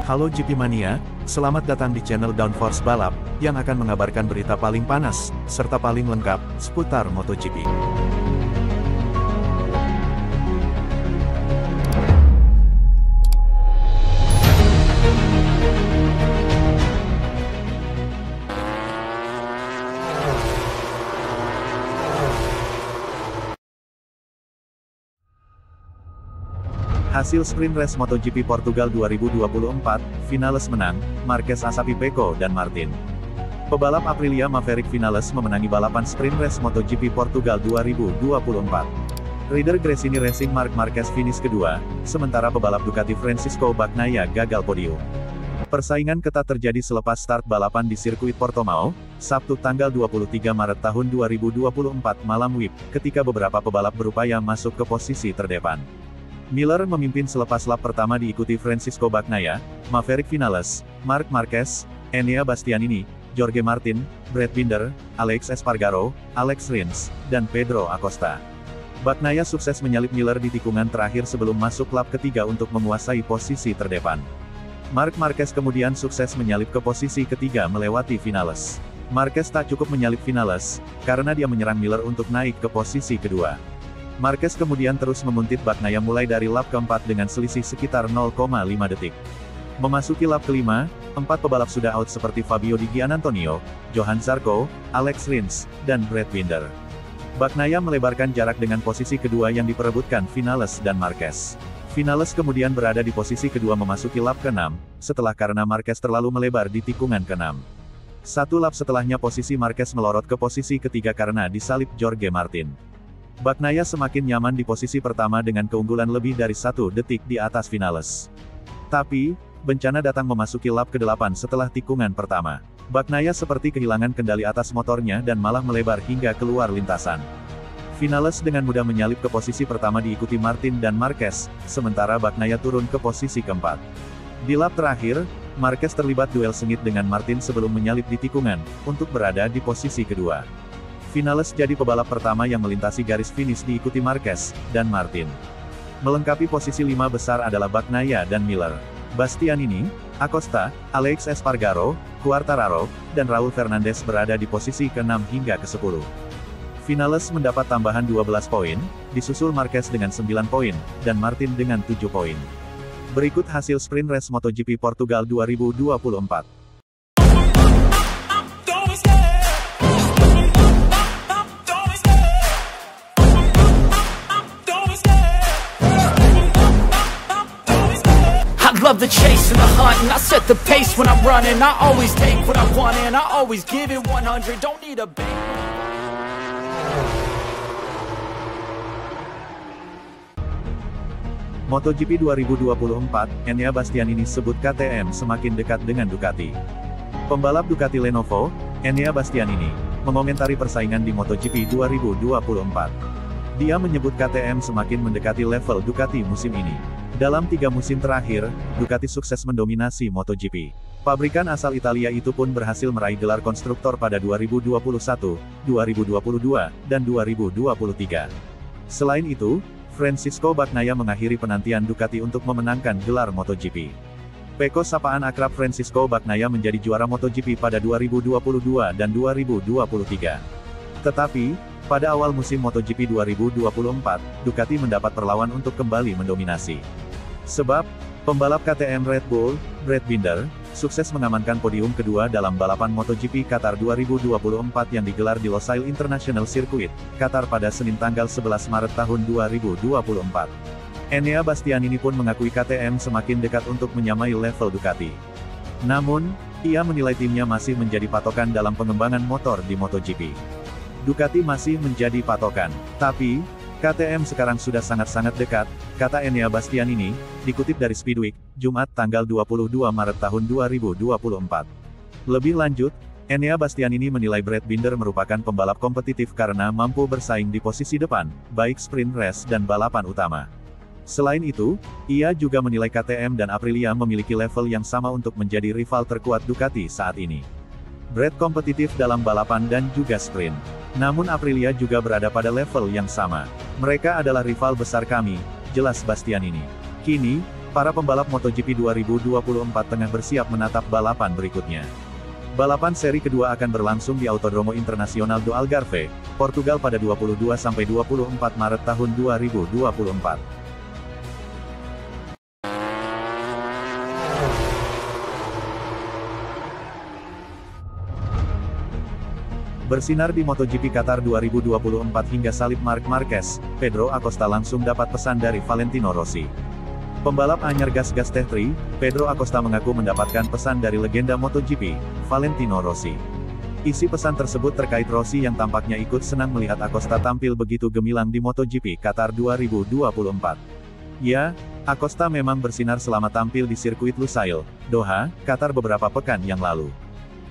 Halo GP Mania, selamat datang di channel Downforce Balap, yang akan mengabarkan berita paling panas, serta paling lengkap, seputar MotoGP. Hasil sprint race MotoGP Portugal 2024, Vinales menang, Marquez Asapi Pecco dan Martin. Pebalap Aprilia Maverick Vinales memenangi balapan sprint race MotoGP Portugal 2024. Rider Gresini Racing Marc Marquez finish kedua, sementara pebalap Ducati Francisco Bagnaia gagal podium. Persaingan ketat terjadi selepas start balapan di sirkuit Portimao, Sabtu tanggal 23 Maret tahun 2024 malam WIB, ketika beberapa pebalap berupaya masuk ke posisi terdepan. Miller memimpin selepas lap pertama diikuti Francisco Bagnaia, Maverick Vinales, Marc Marquez, Enea Bastianini, Jorge Martin, Brad Binder, Alex Espargaro, Alex Rins, dan Pedro Acosta. Bagnaia sukses menyalip Miller di tikungan terakhir sebelum masuk lap ketiga untuk menguasai posisi terdepan. Marc Marquez kemudian sukses menyalip ke posisi ketiga melewati Vinales. Marquez tak cukup menyalip Vinales, karena dia menyerang Miller untuk naik ke posisi kedua. Marquez kemudian terus menguntit Bagnaia mulai dari lap keempat dengan selisih sekitar 0,5 detik. Memasuki lap kelima, 4 pebalap sudah out seperti Fabio Di Giannantonio, Johan Zarco, Alex Rins, dan Brad Binder. Bagnaia melebarkan jarak dengan posisi kedua yang diperebutkan Vinales dan Marquez. Vinales kemudian berada di posisi kedua memasuki lap ke-6, setelah karena Marquez terlalu melebar di tikungan ke-6. Satu lap setelahnya posisi Marquez melorot ke posisi ketiga karena disalip Jorge Martin. Bagnaia semakin nyaman di posisi pertama dengan keunggulan lebih dari 1 detik di atas Vinales. Tapi, bencana datang memasuki lap ke-8 setelah tikungan pertama. Bagnaia seperti kehilangan kendali atas motornya dan malah melebar hingga keluar lintasan. Vinales dengan mudah menyalip ke posisi pertama diikuti Martin dan Marquez, sementara Bagnaia turun ke posisi keempat. Di lap terakhir, Marquez terlibat duel sengit dengan Martin sebelum menyalip di tikungan, untuk berada di posisi kedua. Vinales jadi pebalap pertama yang melintasi garis finish diikuti Marquez dan Martin. Melengkapi posisi 5 besar adalah Bagnaia dan Miller. Bastianini, Acosta, Alex Espargaro, Quartararo, dan Raul Fernandez berada di posisi ke-6 hingga ke-10. Vinales mendapat tambahan 12 poin, disusul Marquez dengan 9 poin, dan Martin dengan 7 poin. Berikut hasil sprint race MotoGP Portugal 2024. Love the chase and the hunt, and I set the pace when I'm running. I always take what I want and I always give it 100. Don't need a bank. MotoGP 2024, Enea Bastianini sebut KTM semakin dekat dengan Ducati. Pembalap Ducati Lenovo, Enea Bastianini, mengomentari persaingan di MotoGP 2024. Dia menyebut KTM semakin mendekati level Ducati musim ini. Dalam 3 musim terakhir, Ducati sukses mendominasi MotoGP. Pabrikan asal Italia itu pun berhasil meraih gelar konstruktor pada 2021, 2022, dan 2023. Selain itu, Francisco Bagnaia mengakhiri penantian Ducati untuk memenangkan gelar MotoGP. Pecco sapaan akrab Francisco Bagnaia menjadi juara MotoGP pada 2022 dan 2023. Tetapi, pada awal musim MotoGP 2024, Ducati mendapat perlawan untuk kembali mendominasi. Sebab, pembalap KTM Red Bull, Brad Binder, sukses mengamankan podium kedua dalam balapan MotoGP Qatar 2024 yang digelar di Losail International Circuit, Qatar pada Senin tanggal 11 Maret tahun 2024. Enea Bastianini pun mengakui KTM semakin dekat untuk menyamai level Ducati. Namun, ia menilai timnya masih menjadi patokan dalam pengembangan motor di MotoGP. Ducati masih menjadi patokan, tapi, KTM sekarang sudah sangat-sangat dekat, kata Enea Bastianini, dikutip dari Speedweek, Jumat tanggal 22 Maret tahun 2024. Lebih lanjut, Enea Bastianini menilai Brad Binder merupakan pembalap kompetitif karena mampu bersaing di posisi depan, baik sprint race dan balapan utama. Selain itu, ia juga menilai KTM dan Aprilia memiliki level yang sama untuk menjadi rival terkuat Ducati saat ini. Brad kompetitif dalam balapan dan juga sprint. Namun Aprilia juga berada pada level yang sama. Mereka adalah rival besar kami, jelas Bastianini. Kini, Para pembalap MotoGP 2024 tengah bersiap menatap balapan berikutnya. Balapan seri kedua akan berlangsung di Autodromo Internacional do Algarve, Portugal pada 22-24 Maret tahun 2024. Bersinar di MotoGP Qatar 2024 hingga salib Marc Marquez, Pedro Acosta langsung dapat pesan dari Valentino Rossi. Pembalap anyar gas-gas Teh 3, Pedro Acosta mengaku mendapatkan pesan dari legenda MotoGP, Valentino Rossi. Isi pesan tersebut terkait Rossi yang tampaknya ikut senang melihat Acosta tampil begitu gemilang di MotoGP Qatar 2024. Ya, Acosta memang bersinar selama tampil di sirkuit Lusail, Doha, Qatar beberapa pekan yang lalu.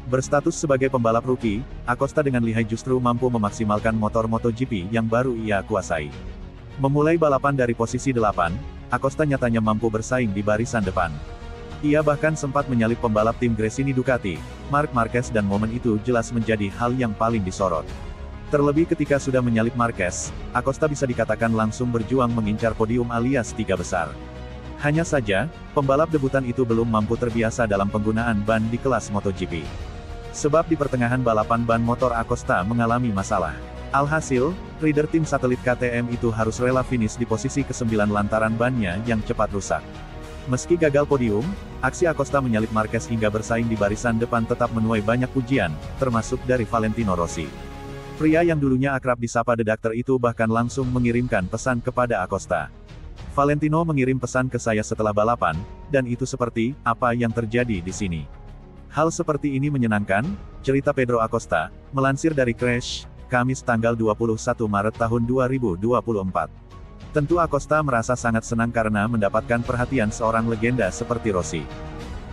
Berstatus sebagai pembalap rookie, Acosta dengan lihai justru mampu memaksimalkan motor MotoGP yang baru ia kuasai. Memulai balapan dari posisi 8, Acosta nyatanya mampu bersaing di barisan depan. Ia bahkan sempat menyalip pembalap tim Gresini Ducati, Marc Marquez, dan momen itu jelas menjadi hal yang paling disorot. Terlebih ketika sudah menyalip Marquez, Acosta bisa dikatakan langsung berjuang mengincar podium alias 3 besar. Hanya saja, pembalap debutan itu belum mampu terbiasa dalam penggunaan ban di kelas MotoGP. Sebab di pertengahan balapan ban motor Acosta mengalami masalah. Alhasil, rider tim satelit KTM itu harus rela finish di posisi ke-9 lantaran bannya yang cepat rusak. Meski gagal podium, aksi Acosta menyalip Marquez hingga bersaing di barisan depan tetap menuai banyak pujian, termasuk dari Valentino Rossi. Pria yang dulunya akrab disapa The Doctor itu bahkan langsung mengirimkan pesan kepada Acosta. Valentino mengirim pesan ke saya setelah balapan, dan itu seperti apa yang terjadi di sini. Hal seperti ini menyenangkan, cerita Pedro Acosta, melansir dari Crash, Kamis tanggal 21 Maret tahun 2024. Tentu Acosta merasa sangat senang karena mendapatkan perhatian seorang legenda seperti Rossi.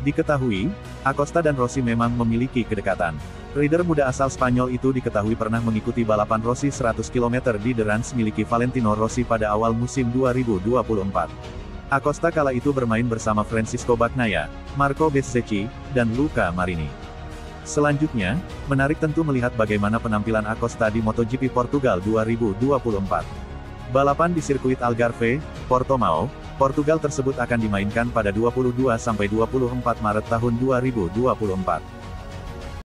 Diketahui, Acosta dan Rossi memang memiliki kedekatan. Rider muda asal Spanyol itu diketahui pernah mengikuti balapan Rossi 100 km di The Ranch miliki Valentino Rossi pada awal musim 2024. Acosta kala itu bermain bersama Francisco Bagnaia, Marco Bezzecchi, dan Luca Marini. Selanjutnya, menarik tentu melihat bagaimana penampilan Acosta di MotoGP Portugal 2024. Balapan di sirkuit Algarve, Portimao, Portugal tersebut akan dimainkan pada 22-24 Maret tahun 2024.